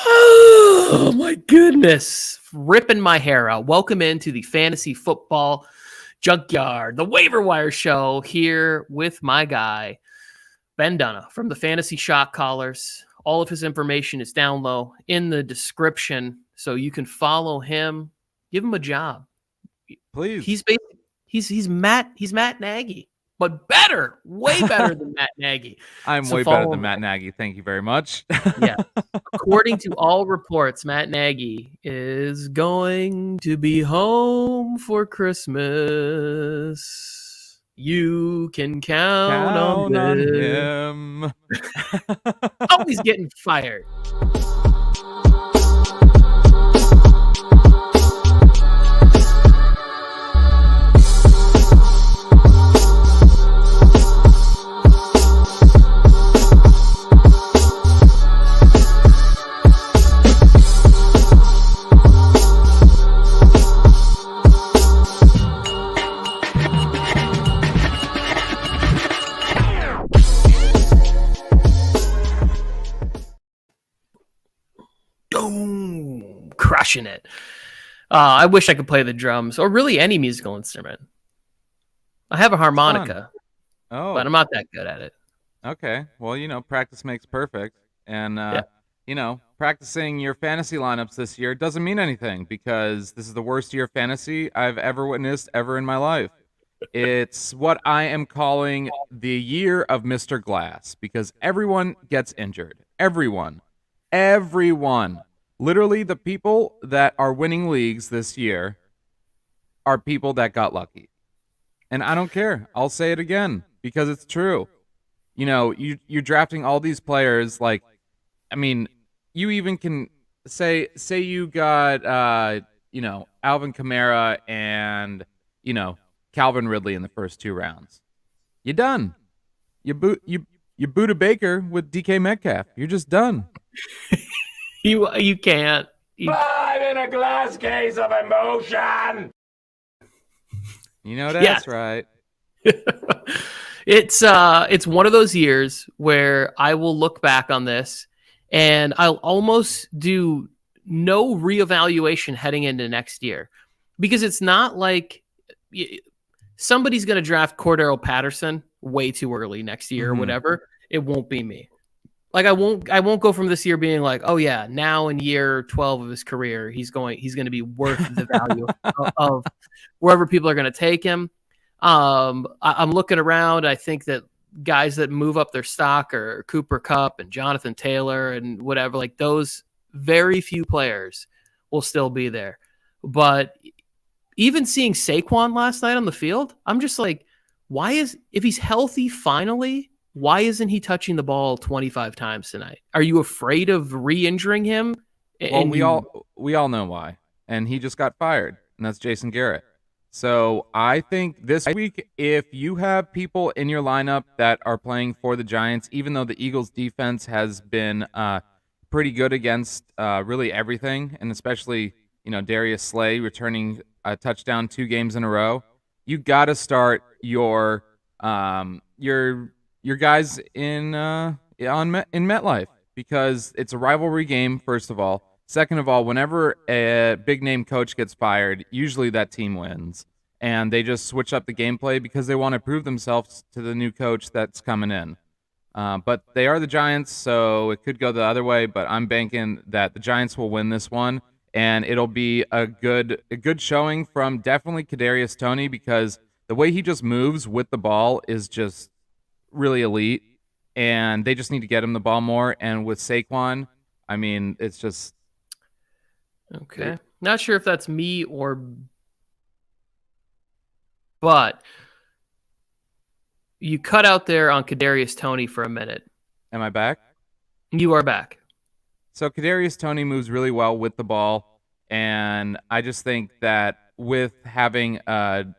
Oh my goodness. Ripping my hair out. Welcome into the Fantasy Football Junkyard, the Waiver Wire Show, here with my guy, Ben Dunna from the Fantasy Shot Callers. All of his information is down low in the description, so you can follow him. Give him a job. Please. He's Matt Nagy, but better, way better than Matt Nagy. I'm way better than Matt Nagy. Thank you very much. Yeah. According to all reports, Matt Nagy is going to be home for Christmas. You can count on him. Oh, he's getting fired. Crushing it. I wish I could play the drums or really any musical instrument. I have a harmonica, but I'm not that good at it. Okay. Well, practice makes perfect. And, practicing your fantasy lineups this year doesn't mean anything because this is the worst year of fantasy I've ever witnessed ever in my life. It's what I am calling the year of Mr. Glass because everyone gets injured. Everyone. Literally, the people that are winning leagues this year are people that got lucky. And I don't care. I'll say it again because it's true. You're drafting all these players you even can say you got, Alvin Kamara and, Calvin Ridley in the first 2 rounds. You're done. You boot a Baker with DK Metcalf. You're just done. You can't. I'm in a glass case of emotion. That's right. It's one of those years where I will look back on this and I'll almost do no reevaluation heading into next year because it's not like somebody's going to draft Cordero Patterson way too early next year or whatever. It won't be me. Like I won't go from this year being like, oh yeah, now in year 12 of his career, he's going to be worth the value of wherever people are going to take him. I'm looking around. I think that guys that move up their stock are Cooper Kupp and Jonathan Taylor and whatever, like those very few players will still be there. But even seeing Saquon last night on the field, I'm just like, if he's healthy finally, why isn't he touching the ball 25 times tonight? Are you afraid of re-injuring him? Well, we all know why. And he just got fired, and that's Jason Garrett. So I think this week, if you have people in your lineup that are playing for the Giants, even though the Eagles' defense has been pretty good against really everything, and especially Darius Slay returning a touchdown 2 games in a row, you got to start your guys in MetLife because it's a rivalry game, first of all. Second of all, whenever a big-name coach gets fired, usually that team wins. And they just switch up the gameplay because they want to prove themselves to the new coach that's coming in. But they are the Giants, so it could go the other way. But I'm banking that the Giants will win this one. And it'll be a good showing from definitely Kadarius Toney because the way he just moves with the ball is just really elite, and they just need to get him the ball more. And with Saquon, it's just okay. Not sure if that's me but you cut out there on Kadarius Toney for a minute. Am I back? You are back. So Kadarius Toney moves really well with the ball, and I just think that with having an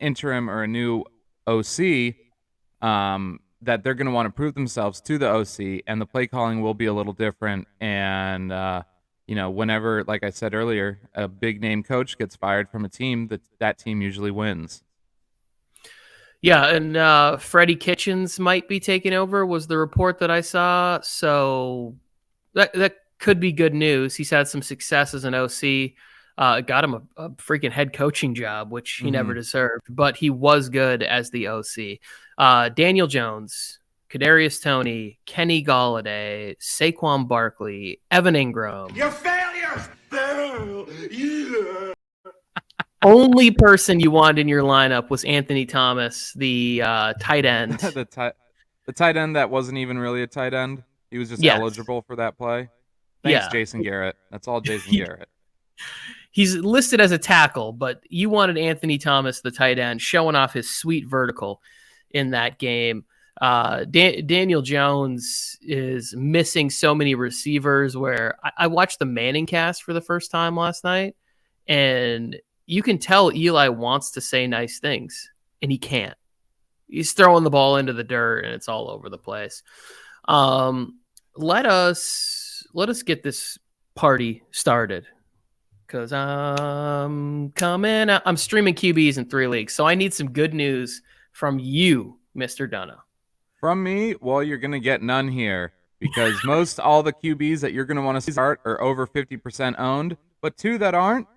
interim or a new OC. That they're going to want to prove themselves to the OC, and the play calling will be a little different. And, whenever, like I said earlier, a big-name coach gets fired from a team, that team usually wins. Yeah, and Freddie Kitchens might be taking over was the report that I saw. So that could be good news. He's had some success as an OC. Got him a freaking head coaching job, which he never deserved, but he was good as the OC. Daniel Jones, Kadarius Toney, Kenny Golladay, Saquon Barkley, Evan Ingram. You're failures! Yeah. Only person you wanted in your lineup was Anthony Thomas, the tight end. the tight end that wasn't even really a tight end. He was just eligible for that play. Thanks, Jason Garrett. That's all Jason Garrett. He's listed as a tackle, but you wanted Anthony Thomas, the tight end, showing off his sweet vertical in that game. Daniel Jones is missing so many receivers where I watched the Manning cast for the first time last night, and you can tell Eli wants to say nice things, and he can't. He's throwing the ball into the dirt, and it's all over the place. Let us get this party started. Because I'm coming out. I'm streaming QBs in 3 leagues, so I need some good news from you, Mr. Dunno. From me? Well, you're going to get none here because all the QBs that you're going to want to start are over 50% owned, but 2 that aren't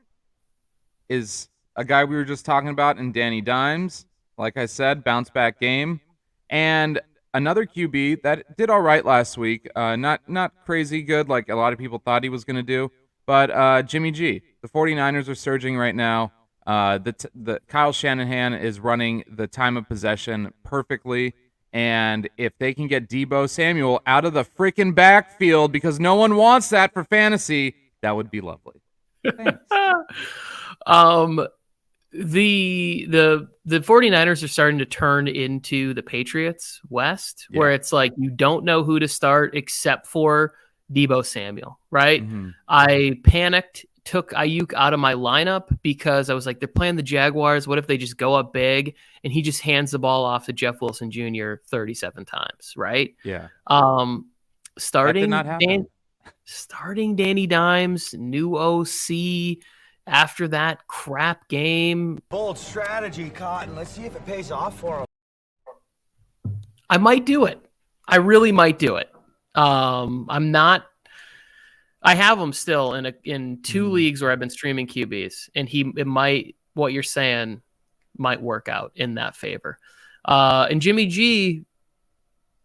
is a guy we were just talking about in Danny Dimes. Like I said, bounce back game. And another QB that did all right last week. Not crazy good like a lot of people thought he was going to do. But Jimmy G, the 49ers are surging right now. The Kyle Shanahan is running the time of possession perfectly. And if they can get Deebo Samuel out of the freaking backfield because no one wants that for fantasy, that would be lovely. Thanks. The 49ers are starting to turn into the Patriots West, where it's like you don't know who to start except for Deebo Samuel, right? I panicked, took Ayuk out of my lineup because I was like, they're playing the Jaguars. What if they just go up big and he just hands the ball off to Jeff Wilson Jr. 37 times, right? Yeah. Starting Danny Dimes, new OC after that crap game. Bold strategy, Cotton. Let's see if it pays off for him. I might do it. I really might do it. I have him still in 2 leagues where I've been streaming QBs, and what you're saying might work out in that favor. And Jimmy G,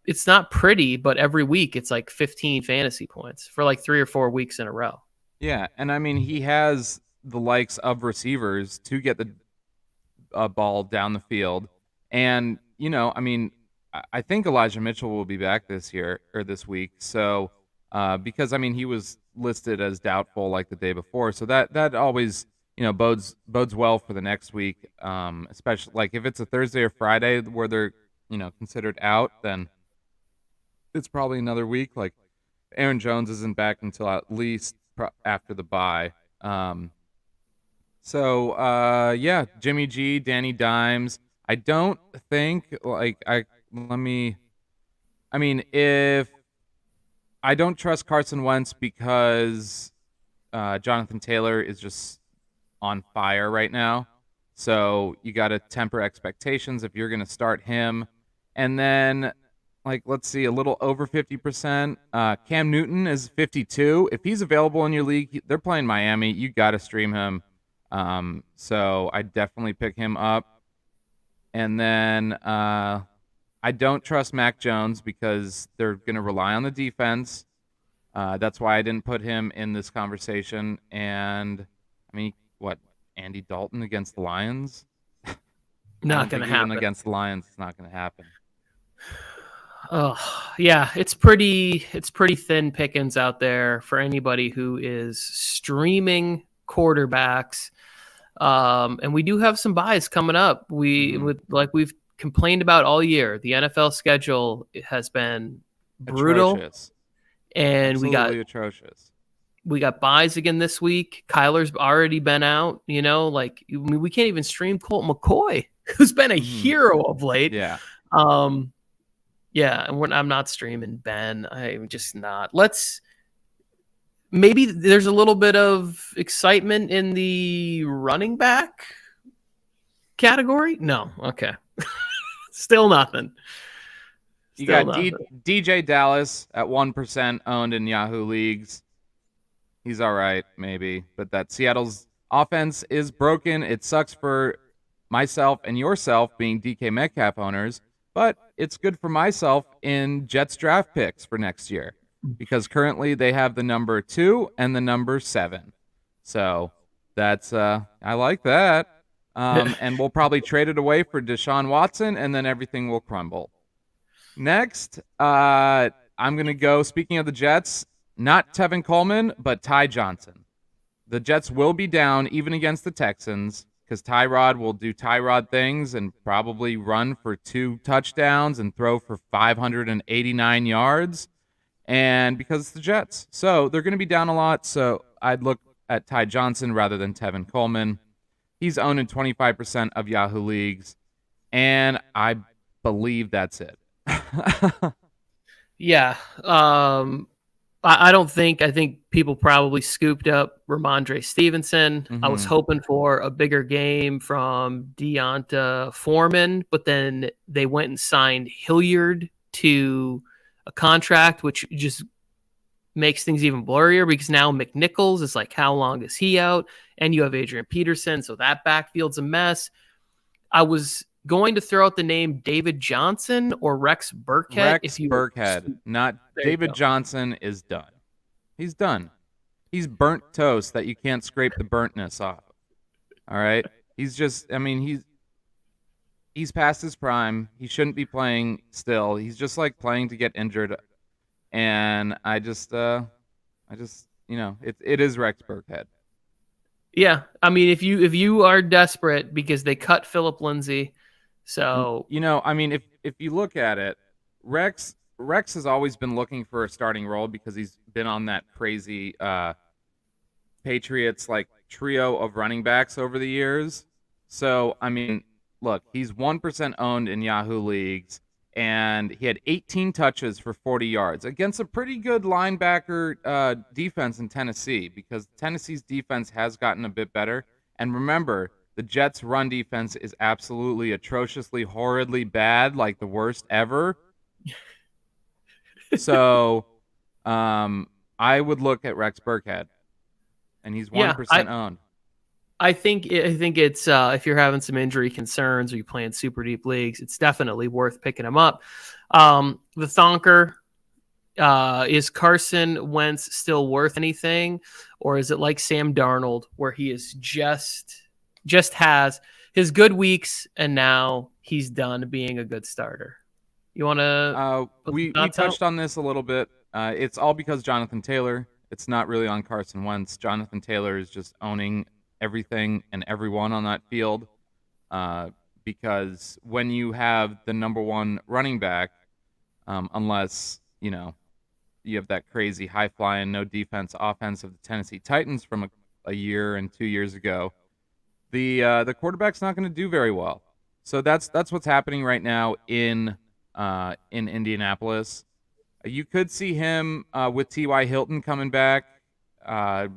it's not pretty, but every week it's like 15 fantasy points for like 3 or 4 weeks in a row. Yeah, and I mean he has the likes of receivers to get the ball down the field, and I mean I think Elijah Mitchell will be back this week. So because I mean he was listed as doubtful like the day before, so that always bodes well for the next week, especially like if it's a Thursday or Friday where they're considered out, then it's probably another week. Like Aaron Jones isn't back until at least after the bye. Yeah, Jimmy G, Danny Dimes. I don't think if I don't trust Carson Wentz because Jonathan Taylor is just on fire right now. So you got to temper expectations if you're going to start him. And then, let's see, a little over 50%. Cam Newton is 52. If he's available in your league, they're playing Miami. You got to stream him. So I definitely pick him up. And then I don't trust Mac Jones because they're going to rely on the defense. That's why I didn't put him in this conversation. And, I mean, Andy Dalton against the Lions? Not going to happen. Even against the Lions, it's not going to happen. Oh, yeah, it's pretty thin pickings out there for anybody who is streaming quarterbacks. And we do have some buys coming up. We've complained about all year. The NFL schedule has been brutal. Atrocious. And absolutely atrocious. We got buys again this week. Kyler's already been out. We can't even stream Colt McCoy, who's been a hero of late. Yeah. Yeah, and I'm not streaming Ben. I'm just not. Maybe there's a little bit of excitement in the running back category. No, okay. Still nothing. You got DJ Dallas at 1% owned in Yahoo leagues. He's all right, maybe. But that Seattle's offense is broken. It sucks for myself and yourself being DK Metcalf owners, but it's good for myself in Jets draft picks for next year because currently they have the number 2 and the number 7. So that's I like that. And we'll probably trade it away for Deshaun Watson, and then everything will crumble. Next, I'm going to go, speaking of the Jets, not Tevin Coleman, but Ty Johnson. The Jets will be down even against the Texans because Tyrod will do Tyrod things and probably run for 2 touchdowns and throw for 589 yards. And because it's the Jets. So they're going to be down a lot. So I'd look at Ty Johnson rather than Tevin Coleman. He's owned in 25% of Yahoo leagues. And I believe that's it. Yeah. I don't think, I think people probably scooped up Ramondre Stevenson. Mm-hmm. I was hoping for a bigger game from Deonta Foreman, but then they went and signed Hilliard to a contract, which just makes things even blurrier because now McNichols is like, how long is he out? And you have Adrian Peterson, so that backfield's a mess. I was going to throw out the name David Johnson or Rex Burkhead. Burkhead, not David Johnson is done. He's done. He's burnt toast that you can't scrape the burntness off. All right? He's just, I mean, he's past his prime. He shouldn't be playing still. He's just like playing to get injured. And I just, it is Rex Burkhead. Yeah. I mean, if you are desperate because they cut Phillip Lindsay, so I mean, if you look at it, Rex has always been looking for a starting role because he's been on that crazy Patriots like trio of running backs over the years. So I mean, look, he's 1% owned in Yahoo leagues, and he had 18 touches for 40 yards against a pretty good linebacker defense in Tennessee because Tennessee's defense has gotten a bit better. And remember, the Jets' run defense is absolutely atrociously, horridly bad, like the worst ever. So I would look at Rex Burkhead, and he's 1% owned. I think it's if you're having some injury concerns or you're playing super deep leagues, it's definitely worth picking him up. The Thonker, is Carson Wentz still worth anything, or is it like Sam Darnold where he is just has his good weeks and now he's done being a good starter? You want to? We touched on this a little bit. It's all because Jonathan Taylor. It's not really on Carson Wentz. Jonathan Taylor is just owning everything and everyone on that field because when you have the number 1 running back, unless, you have that crazy high-flying, no defense offense of the Tennessee Titans from a year and 2 years ago, the quarterback's not going to do very well. So that's what's happening right now in Indianapolis. You could see him with T.Y. Hilton coming back, coming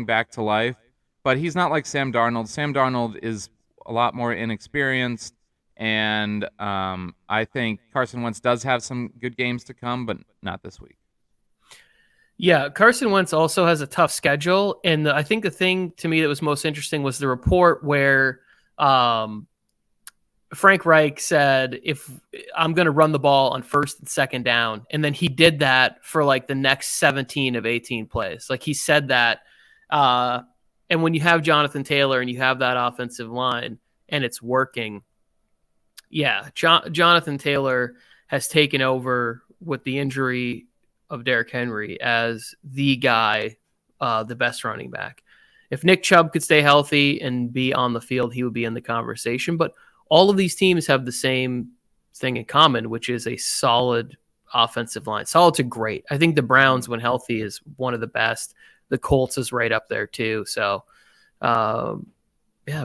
back to life. But he's not like Sam Darnold. Sam Darnold is a lot more inexperienced, and I think Carson Wentz does have some good games to come, but not this week. Yeah, Carson Wentz also has a tough schedule, and I think the thing to me that was most interesting was the report where Frank Reich said, if I'm going to run the ball on first and second down, and then he did that for like the next 17 of 18 plays. Like he said that. And when you have Jonathan Taylor and you have that offensive line and it's working, yeah, Jonathan Taylor has taken over with the injury of Derrick Henry as the guy, the best running back. If Nick Chubb could stay healthy and be on the field, he would be in the conversation. But all of these teams have the same thing in common, which is a solid offensive line. Solid to great. I think the Browns, when healthy, is one of the best. The Colts is right up there too. So,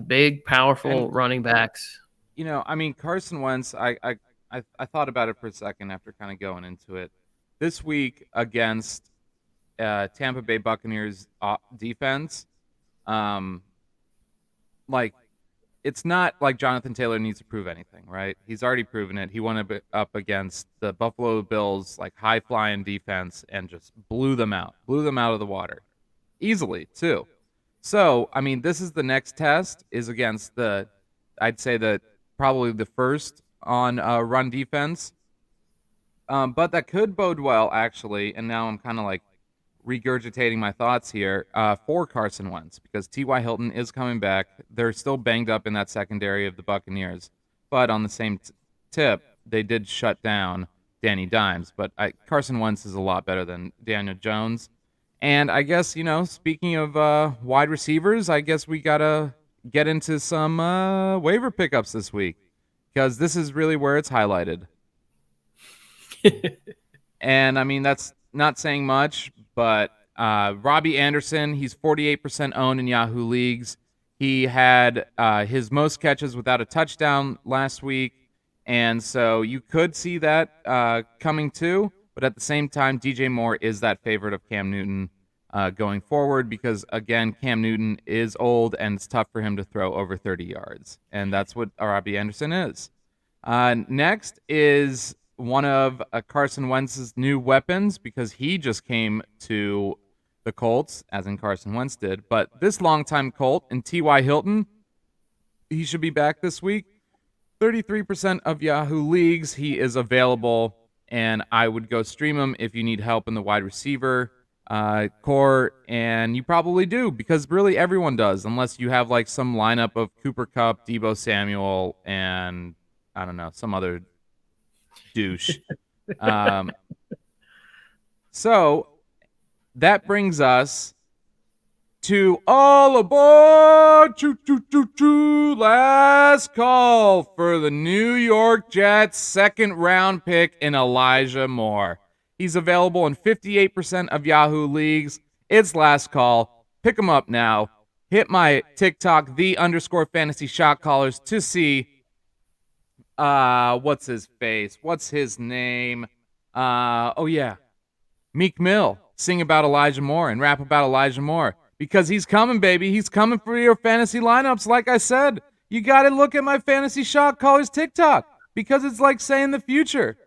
big, powerful running backs. I mean, Carson Wentz, I thought about it for a second after kind of going into it. This week against Tampa Bay Buccaneers defense, it's not like Jonathan Taylor needs to prove anything, right? He's already proven it. He went up against the Buffalo Bills, like high-flying defense, and just blew them out of the water. Easily, too. So, I mean, this is the next test, is against I'd say probably the first on run defense. But that could bode well, actually, and now I'm kind of like regurgitating my thoughts here for Carson Wentz, because T.Y. Hilton is coming back. They're still banged up in that secondary of the Buccaneers. But on the same tip, they did shut down Danny Dimes. But Carson Wentz is a lot better than Daniel Jones. And I guess, speaking of wide receivers, I guess we got to get into some waiver pickups this week, because this is really where it's highlighted. And, I mean, that's not saying much, but Robbie Anderson, he's 48% owned in Yahoo leagues. He had his most catches without a touchdown last week, and so you could see that coming too. But at the same time, DJ Moore is that favorite of Cam Newton going forward, because, again, Cam Newton is old, and it's tough for him to throw over 30 yards, and that's what Robbie Anderson is. Next is one of Carson Wentz's new weapons, because he just came to the Colts, as in Carson Wentz did. But this longtime Colt in T.Y. Hilton, he should be back this week. 33% of Yahoo leagues, he is available, and I would go stream him if you need help in the wide receiver core, and you probably do, because really everyone does, unless you have like some lineup of Cooper Kupp, Deebo Samuel, and I don't know, some other douche. So that brings us to all aboard, last call for the New York Jets second round pick in Elijah Moore. He's available in 58% of Yahoo leagues. It's last call. Pick him up now. Hit my TikTok, _fantasy shot callers, to see what's his face? What's his name? Oh yeah, Meek Mill. Sing about Elijah Moore and rap about Elijah Moore, because he's coming, baby. He's coming for your fantasy lineups. Like I said, you got to look at my fantasy shot callers TikTok, because it's like saying the future.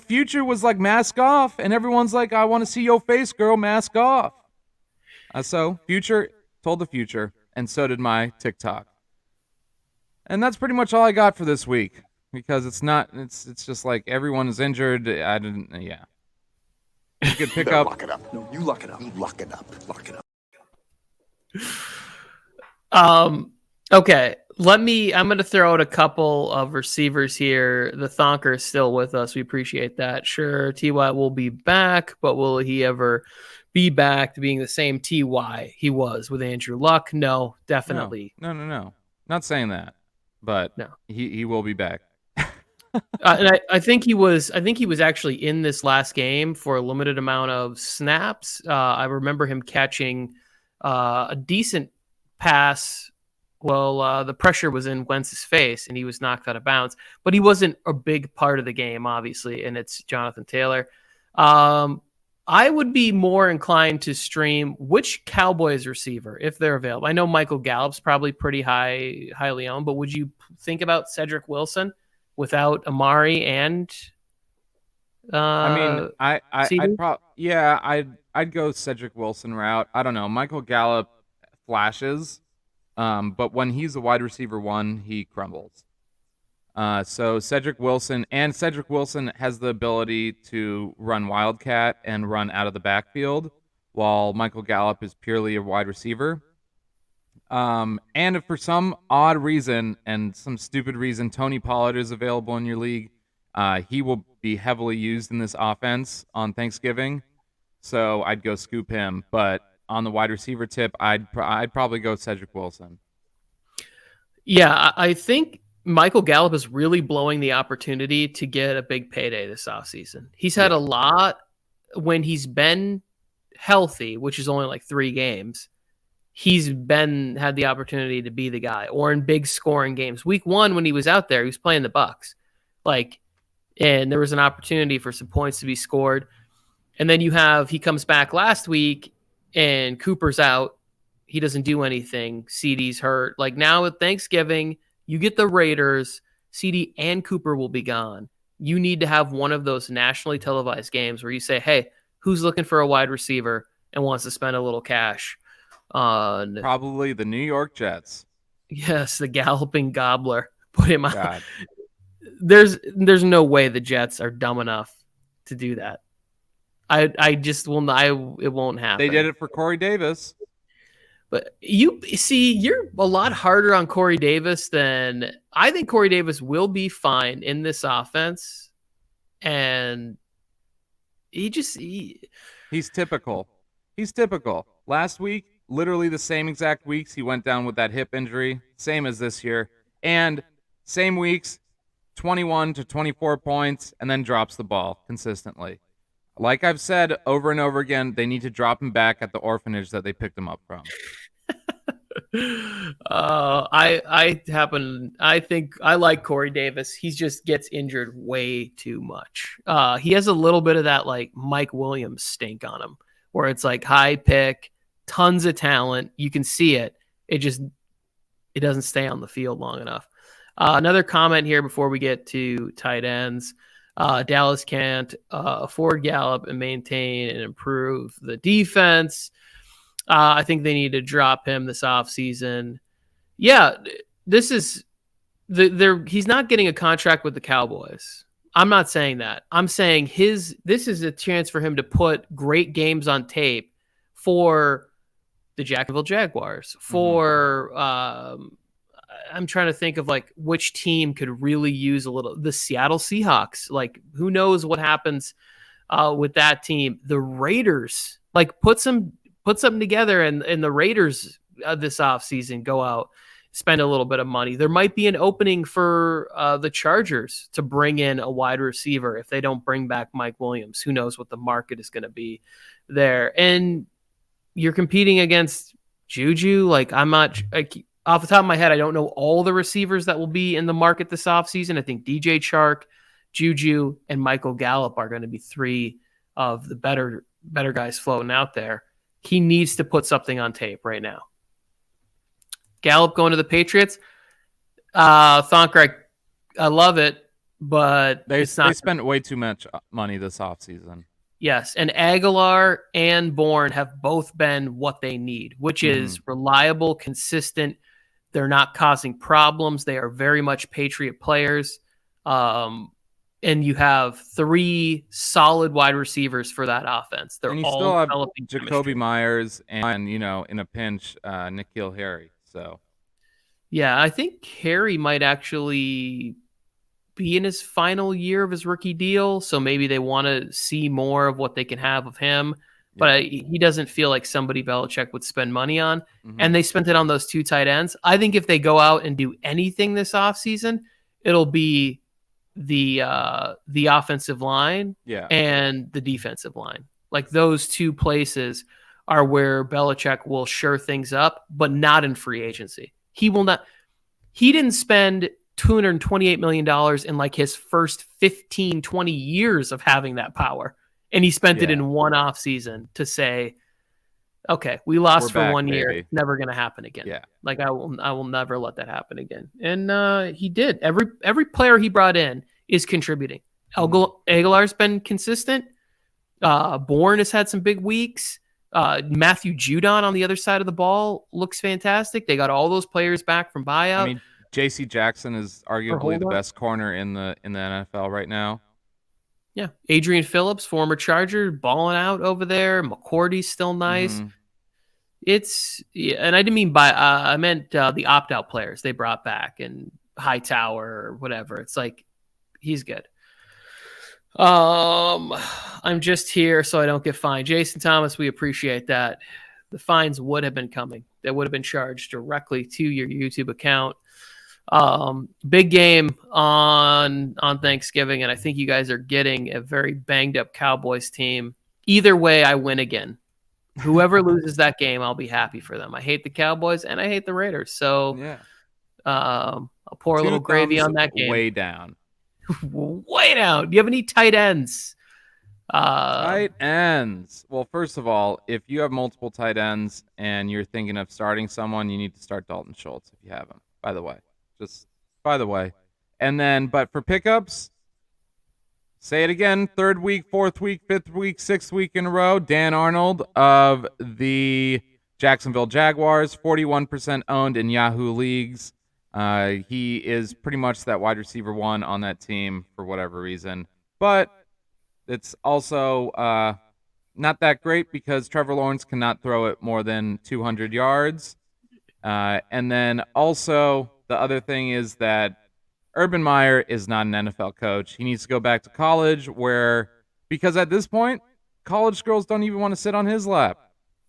Future was like mask off, and everyone's like, I want to see your face, girl, mask off. So Future told the future, and so did my TikTok. And that's pretty much all I got for this week, because it's just like everyone is injured. Yeah. You could pick up. Lock it up. No, you lock it up. Lock it up. Lock it up. Okay. I'm going to throw out a couple of receivers here. The Thonker is still with us. We appreciate that. Sure, T.Y. will be back, but will he ever be back to being the same T.Y. he was with Andrew Luck? No, definitely. No. Not saying that, but no. He will be back. And I think he was actually in this last game for a limited amount of snaps. I remember him catching a decent pass. Well, the pressure was in Wentz's face, and he was knocked out of bounds. But he wasn't a big part of the game, obviously, and it's Jonathan Taylor. I would be more inclined to stream which Cowboys receiver, if they're available. I know Michael Gallup's probably pretty highly owned, but would you think about Cedric Wilson without Amari and I'd go Cedric Wilson route. I don't know. Michael Gallup flashes, but when he's a wide receiver one, he crumbles. So Cedric Wilson has the ability to run Wildcat and run out of the backfield, while Michael Gallup is purely a wide receiver. And if for some odd reason and some stupid reason Tony Pollard is available in your league, he will be heavily used in this offense on Thanksgiving. So I'd go scoop him. But on the wide receiver tip, I'd probably go Cedric Wilson. Yeah, I think Michael Gallup is really blowing the opportunity to get a big payday this offseason. He's had a lot when he's been healthy, which is only like 3 games. He's had the opportunity to be the guy, or in big scoring games. Week 1, when he was out there, he was playing the Bucs, and there was an opportunity for some points to be scored. And then he comes back last week, and Cooper's out. He doesn't do anything. CeeDee's hurt. Now at Thanksgiving, You get the Raiders, CD and Cooper will be gone. You need to have one of those nationally televised games where you say, hey, who's looking for a wide receiver and wants to spend a little cash on Probably the New York Jets. Yes, the galloping gobbler. Put him out. God. There's no way the Jets are dumb enough to do that. I just will not. It won't happen. They did it for Corey Davis. But you see, you're a lot harder on Corey Davis than I think. Corey Davis will be fine in this offense, and he's typical. He's typical. Last week, literally the same exact weeks, he went down with that hip injury, same as this year, and same weeks, 21 to 24 points, and then drops the ball consistently. Like I've said over and over again, they need to drop him back at the orphanage that they picked him up from. I think I like Corey Davis. He just gets injured way too much. He has a little bit of that like Mike Williams stink on him, where it's like high pick, tons of talent. You can see it. It doesn't stay on the field long enough. Another comment here before we get to tight ends. Dallas can't afford Gallup and maintain and improve the defense. I think they need to drop him this offseason. Yeah, this is he's not getting a contract with the Cowboys. I'm not saying that. I'm saying this is a chance for him to put great games on tape for the Jacksonville Jaguars, for I'm trying to think of like which team could really use the Seattle Seahawks. Like who knows what happens with that team. The Raiders, like put something together and the Raiders this offseason go out, spend a little bit of money. There might be an opening for the Chargers to bring in a wide receiver if they don't bring back Mike Williams. Who knows what the market is going to be there. And you're competing against Juju. Like off the top of my head, I don't know all the receivers that will be in the market this offseason. I think DJ Chark, Juju, and Michael Gallup are going to be three of the better guys floating out there. He needs to put something on tape right now. Gallup going to the Patriots. Thonker, I love it, but they spent way too much money this offseason. Yes, and Aguilar and Bourne have both been what they need, which is reliable, consistent. They're not causing problems. They are very much Patriot players. And you have three solid wide receivers for that offense. They're all still have developing Jacoby chemistry. Myers and, in a pinch, N'Keal Harry. So, yeah, I think Harry might actually be in his final year of his rookie deal. So maybe they want to see more of what they can have of him. But he doesn't feel like somebody Belichick would spend money on. And they spent it on those two tight ends. I think if they go out and do anything this offseason, it'll be the offensive line and the defensive line. Like those two places are where Belichick will shore things up, but not in free agency. He didn't spend $228 million in like his first 15, 20 years of having that power. And he spent it in one off season to say, okay, we lost for 1 year. It's never going to happen again. Yeah. Like I will never let that happen again. And he did. Every player he brought in is contributing. Aguilar's been consistent. Bourne has had some big weeks. Matthew Judon on the other side of the ball looks fantastic. They got all those players back from buyout. I mean, J.C. Jackson is arguably the best corner in the NFL right now. Yeah, Adrian Phillips, former Charger, balling out over there. McCourty's still nice. And I didn't mean I meant the opt-out players they brought back and Hightower or whatever. It's like he's good. I'm just here so I don't get fined. Jason Thomas, we appreciate that. The fines would have been coming. They would have been charged directly to your YouTube account. Big game on Thanksgiving, and I think you guys are getting a very banged up Cowboys team. Either way, I win again. Whoever loses that game, I'll be happy for them. I hate the Cowboys and I hate the Raiders. So I'll pour a little gravy on that game. Way down. Way down. Do you have any tight ends? Tight ends. Well, first of all, if you have multiple tight ends and you're thinking of starting someone, you need to start Dalton Schultz if you haven't, by the way. Just by the way. And then, but for pickups, say it again, 3rd week, 4th week, 5th week, 6th week in a row, Dan Arnold of the Jacksonville Jaguars, 41% owned in Yahoo leagues. He is pretty much that wide receiver 1 on that team for whatever reason. But it's also not that great because Trevor Lawrence cannot throw it more than 200 yards. And then also the other thing is that Urban Meyer is not an NFL coach. He needs to go back to college because at this point, college girls don't even want to sit on his lap.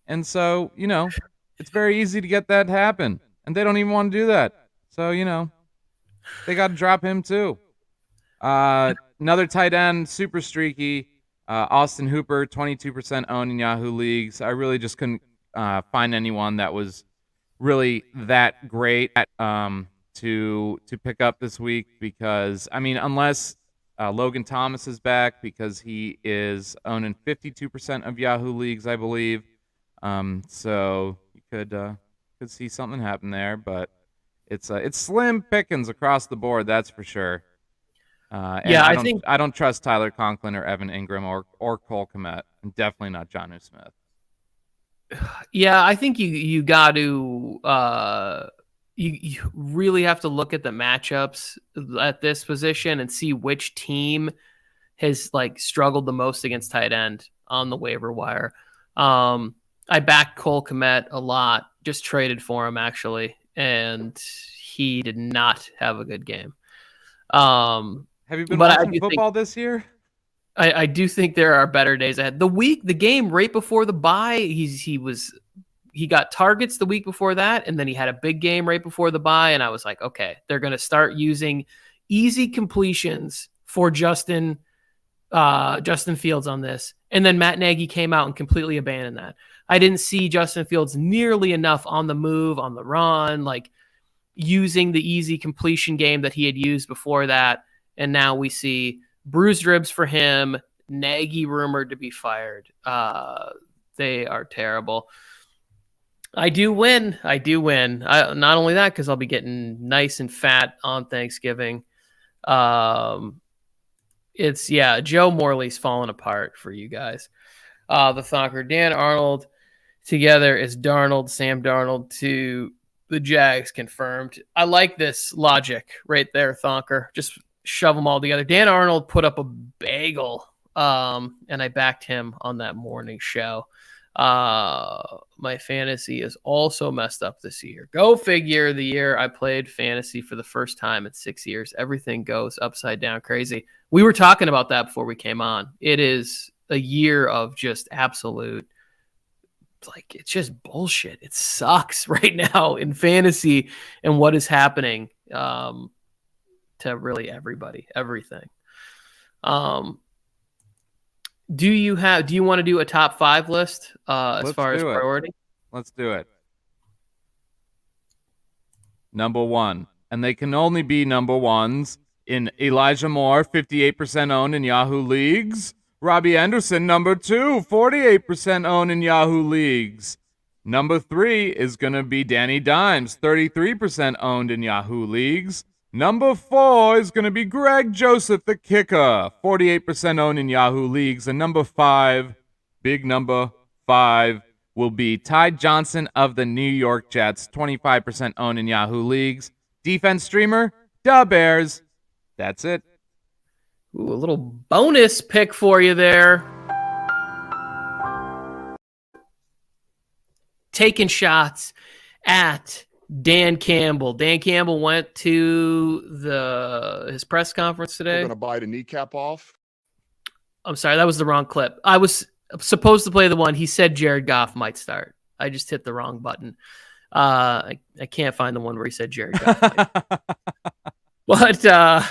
And so, it's very easy to get that to happen. And they don't even want to do that. So, they got to drop him too. Another tight end, super streaky, Austin Hooper, 22% owned in Yahoo leagues. I really just couldn't find anyone that was really that great to pick up this week because, unless Logan Thomas is back because he is owned in 52% of Yahoo leagues, I believe. So you could see something happen there, but it's slim pickings across the board, that's for sure. I don't trust Tyler Conklin or Evan Ingram or Cole Kmet, and definitely not Jonnu Smith. Yeah, I think you got to you really have to look at the matchups at this position and see which team has struggled the most against tight end on the waiver wire. I backed Cole Kmet a lot, just traded for him actually, and he did not have a good game. Have you been watching football this year? I do think there are better days ahead. The game right before the bye, he got targets the week before that, and then he had a big game right before the bye, and I was like, okay, they're going to start using easy completions for Justin Fields on this. And then Matt Nagy came out and completely abandoned that. I didn't see Justin Fields nearly enough on the move, on the run, using the easy completion game that he had used before that. And now we see bruised ribs for him, Nagy rumored to be fired. They are terrible. I do win. Not only that, because I'll be getting nice and fat on Thanksgiving. Joe Morley's falling apart for you guys. The Thonker, Dan Arnold together is Darnold, Sam Darnold to the Jags confirmed. I like this logic right there, Thonker. Just shove them all together. Dan Arnold put up a bagel, and I backed him on that morning show. My fantasy is also messed up this year. Go figure, the year I played fantasy for the first time in 6 years. Everything goes upside down crazy. We were talking about that before we came on. It is a year of just absolute, it's just bullshit. It sucks right now in fantasy and what is happening to really everybody, everything. Do you want to do a top 5 list as far as priority? Let's do it. Number 1, and they can only be number 1s in Elijah Moore, 58% owned in Yahoo leagues. Robbie Anderson, number 2, 48% owned in Yahoo leagues. Number 3 is going to be Danny Dimes, 33% owned in Yahoo leagues. Number 4 is going to be Greg Joseph, the kicker, 48% owned in Yahoo leagues. And number 5, big number 5, will be Ty Johnson of the New York Jets, 25% owned in Yahoo leagues. Defense streamer, da Bears. That's it. Ooh, a little bonus pick for you there. Taking shots at Dan Campbell. Dan Campbell went to his press conference today. We're going to bite a kneecap off. I'm sorry, that was the wrong clip. I was supposed to play the one. He said Jared Goff might start. I just hit the wrong button. I can't find the one where he said Jared Goff might. But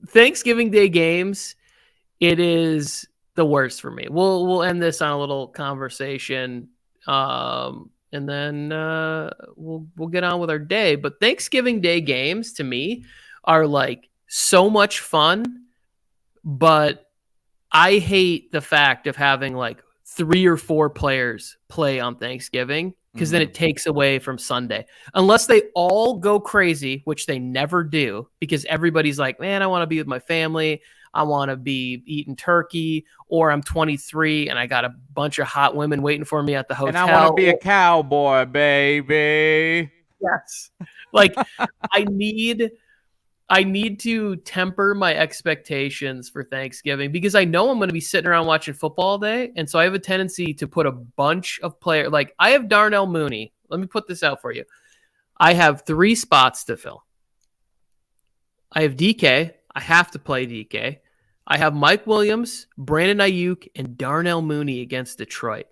Thanksgiving Day games, it is the worst for me. We'll end this on a little conversation, and then we'll get on with our day. But Thanksgiving Day games to me are so much fun, but I hate the fact of having 3 or 4 players play on Thanksgiving because then it takes away from Sunday. Unless they all go crazy, which they never do, because everybody's like, man, I want to be with my family. I want to be eating turkey, or I'm 23 and I got a bunch of hot women waiting for me at the hotel. And I want to be a cowboy, baby. Yes. Like I need to temper my expectations for Thanksgiving because I know I'm going to be sitting around watching football all day. And so I have a tendency to put a bunch of players, like I have Darnell Mooney. Let me put this out for you. I have 3 spots to fill. I have DK. I have to play DK. I have Mike Williams, Brandon Ayuk, and Darnell Mooney against Detroit.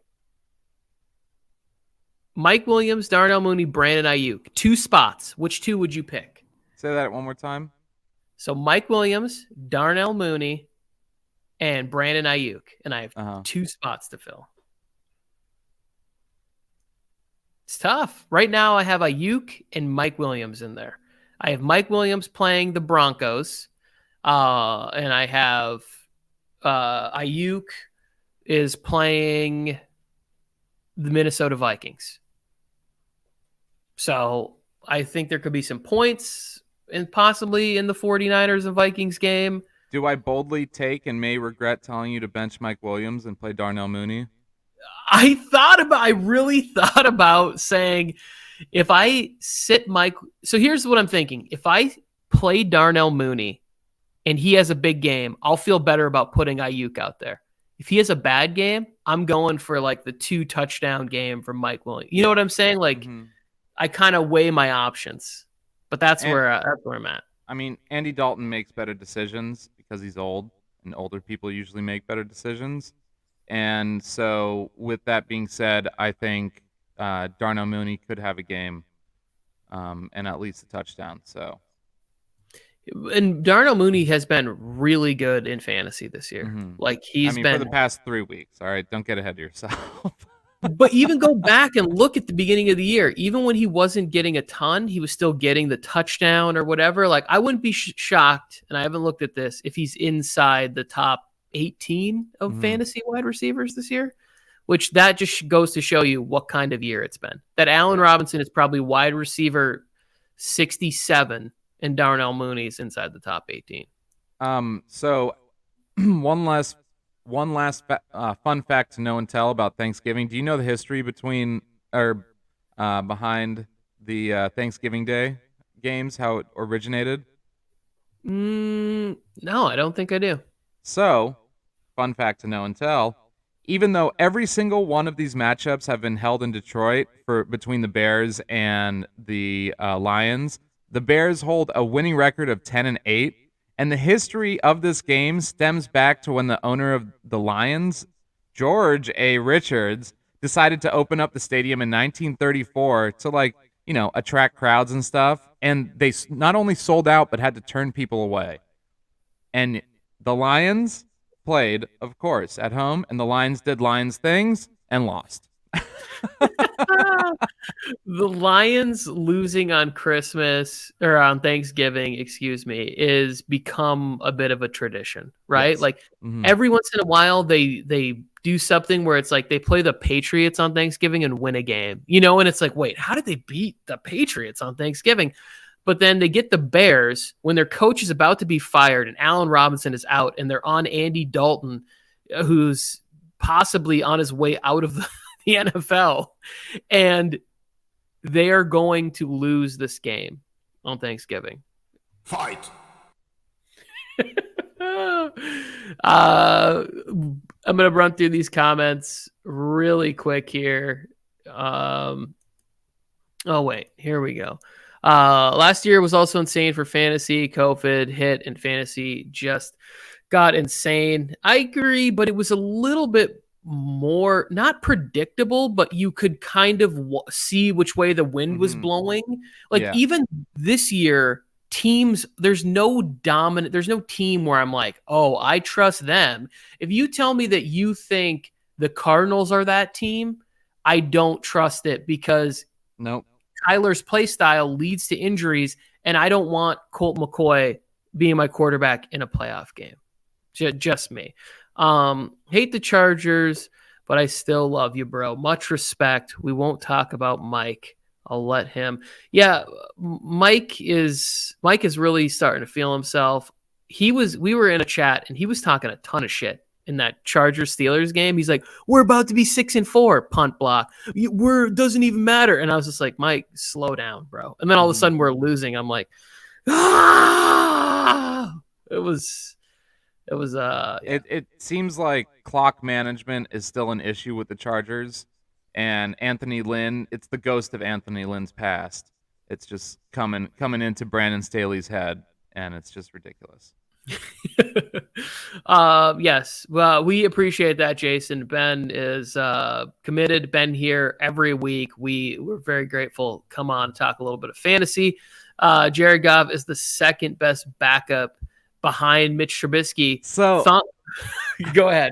Mike Williams, Darnell Mooney, Brandon Ayuk. 2 spots. Which 2 would you pick? Say that one more time. So Mike Williams, Darnell Mooney, and Brandon Ayuk. And I have 2 spots to fill. It's tough. Right now I have Ayuk and Mike Williams in there. I have Mike Williams playing the Broncos. And I have Ayuk is playing the Minnesota Vikings. So I think there could be some points and possibly in the 49ers and Vikings game. Do I boldly take and may regret telling you to bench Mike Williams and play Darnell Mooney? I really thought about saying if I sit Mike. So here's what I'm thinking. If I play Darnell Mooney and he has a big game, I'll feel better about putting Ayuk out there. If he has a bad game, I'm going for like the 2 touchdown game from Mike Williams. You know what I'm saying? Like I kind of weigh my options, but that's where I'm at. I mean, Andy Dalton makes better decisions because he's old, and older people usually make better decisions. And so with that being said, I think Darnell Mooney could have a game and at least a touchdown. So. And Darnell Mooney has been really good in fantasy this year. Like he's been for the past 3 weeks. All right, don't get ahead of yourself. But even go back and look at the beginning of the year. Even when he wasn't getting a ton, he was still getting the touchdown or whatever. Like I wouldn't be shocked, and I haven't looked at this, if he's inside the top 18 of fantasy wide receivers this year. Which that just goes to show you what kind of year it's been. That Allen Robinson is probably wide receiver 67. And Darnell Mooney's inside the top 18. So one last fun fact to know and tell about Thanksgiving. Do you know the history behind the Thanksgiving Day games, how it originated? No, I don't think I do. So, fun fact to know and tell. Even though every single one of these matchups have been held in Detroit between the Bears and the Lions, the Bears hold a winning record of 10-8, and the history of this game stems back to when the owner of the Lions, George A. Richards, decided to open up the stadium in 1934 to attract crowds and stuff, and they not only sold out but had to turn people away. And the Lions played, of course, at home, and the Lions did Lions things and lost. The Lions losing on Christmas or on Thanksgiving, is become a bit of a tradition, right? Yes. Like every once in a while they do something where it's like they play the Patriots on Thanksgiving and win a game, and it's like, wait, how did they beat the Patriots on Thanksgiving? But then they get the Bears when their coach is about to be fired and Allen Robinson is out and they're on Andy Dalton, who's possibly on his way out of the NFL, and they are going to lose this game on Thanksgiving. Fight. I'm going to run through these comments really quick here. Oh, wait, here we go. Last year was also insane for fantasy. COVID hit and fantasy just got insane. I agree, but it was a little bit more not predictable, but you could kind of see which way the wind was blowing. Even this year, teams, there's no team where I'm like, oh, I trust them. If you tell me that you think the Cardinals are that team, I don't trust it because Kyler's play style leads to injuries, and I don't want Colt McCoy being my quarterback in a playoff game. Just me. Hate the Chargers, but I still love you, bro. Much respect. We won't talk about Mike. I'll let him. Yeah, Mike is really starting to feel himself. We were in a chat and he was talking a ton of shit in that Chargers Steelers game. He's like, we're about to be 6-4, punt block. Doesn't even matter. And I was just like, Mike, slow down, bro. And then all of a sudden we're losing. I'm like, ah! It seems like clock management is still an issue with the Chargers, and Anthony Lynn, it's the ghost of Anthony Lynn's past. It's just coming into Brandon Staley's head, and it's just ridiculous. Yes. Well, we appreciate that, Jason. Ben is committed. Ben here every week. We're very grateful. Come on, talk a little bit of fantasy. Jared Goff is the second best backup behind Mitch Trubisky. So go ahead.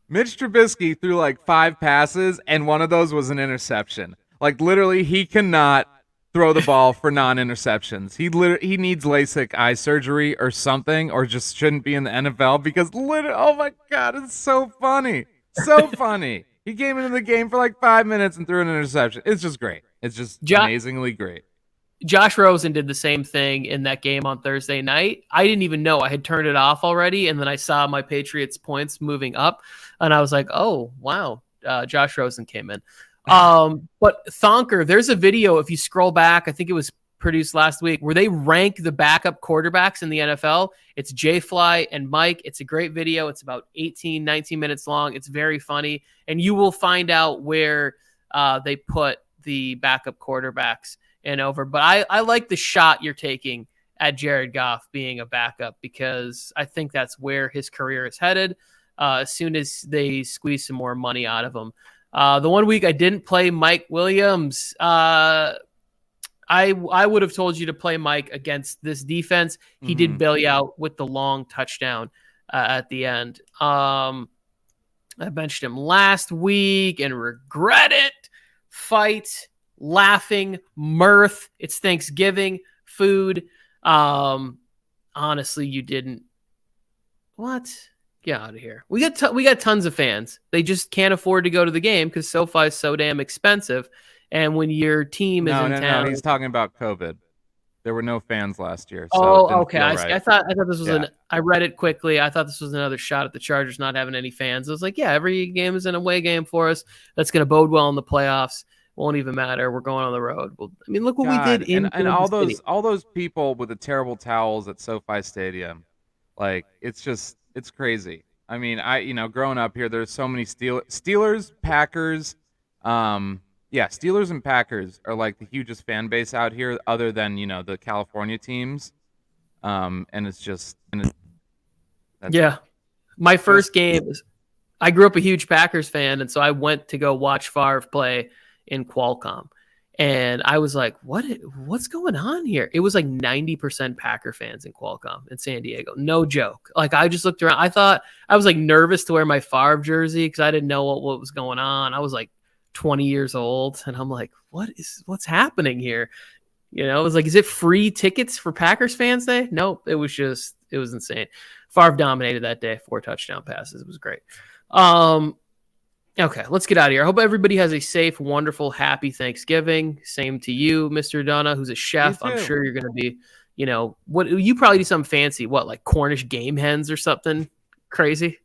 Mitch Trubisky threw like 5 passes, and one of those was an interception. Like, literally, he cannot throw the ball for non-interceptions. He needs LASIK eye surgery or something, or just shouldn't be in the NFL because oh my God, it's so funny. So funny. He came into the game for like 5 minutes and threw an interception. It's just great. It's just amazingly great. Josh Rosen did the same thing in that game on Thursday night. I didn't even know. I had turned it off already, and then I saw my Patriots points moving up, and I was like, oh, wow, Josh Rosen came in. But Thonker, there's a video, if you scroll back, I think it was produced last week, where they rank the backup quarterbacks in the NFL. It's Jay Fly and Mike. It's a great video. It's about 18, 19 minutes long. It's very funny, and you will find out where they put the backup quarterbacks and over. But I like the shot you're taking at Jared Goff being a backup, because I think that's where his career is headed as soon as they squeeze some more money out of him. The one week I didn't play Mike Williams, I would have told you to play Mike against this defense. He did bail you out with the long touchdown at the end. I benched him last week and regret it. Fight, laughing, mirth. It's Thanksgiving, food. Honestly, you didn't. What? Get out of here. We got tons of fans. They just can't afford to go to the game because SoFi is so damn expensive. And when your team is in town, he's talking about COVID. There were no fans last year. So okay. I thought this was I read it quickly. I thought this was another shot at the Chargers not having any fans. I was like, yeah, every game is an away game for us. That's going to bode well in the playoffs. Won't even matter. We're going on the road. Well, I mean, look what we did and all those people with the terrible towels at SoFi Stadium. Like, it's crazy. I mean, growing up here, there's so many Steelers, Packers. Steelers and Packers are like the hugest fan base out here, other than the California teams. And it's just My first game, I grew up a huge Packers fan, and so I went to go watch Favre play in Qualcomm. And I was like, what's going on here? It was like 90% Packer fans in Qualcomm in San Diego. No joke. Like, I just looked around. I thought I was like nervous to wear my Favre jersey because I didn't know what was going on. I was like 20 years old, and I'm like, what's happening here? It was like, is it free tickets for Packers fans day? Nope. It was insane. Favre dominated that day, 4 touchdown passes. It was great. Okay, let's get out of here. I hope everybody has a safe, wonderful, happy Thanksgiving. Same to you, Mr. Donna, who's a chef. I'm sure you're going to be, you probably do something fancy. What, like Cornish game hens or something crazy?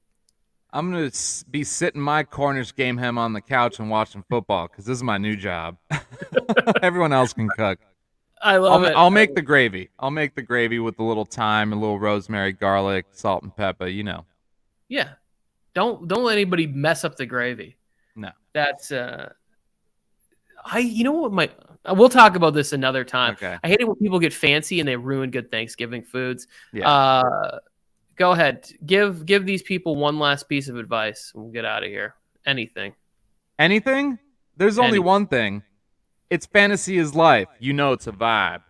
I'm going to be sitting my Cornish game hen on the couch and watching football because this is my new job. Everyone else can cook. I love it. I'll make the gravy. I'll make the gravy with a little thyme, a little rosemary, garlic, salt, and pepper, Yeah. Don't let anybody mess up the gravy. No. That's we'll talk about this another time. Okay. I hate it when people get fancy and they ruin good Thanksgiving foods. Yeah. Go ahead. Give these people one last piece of advice. We'll get out of here. Anything? There's only one thing. It's fantasy is life. It's a vibe.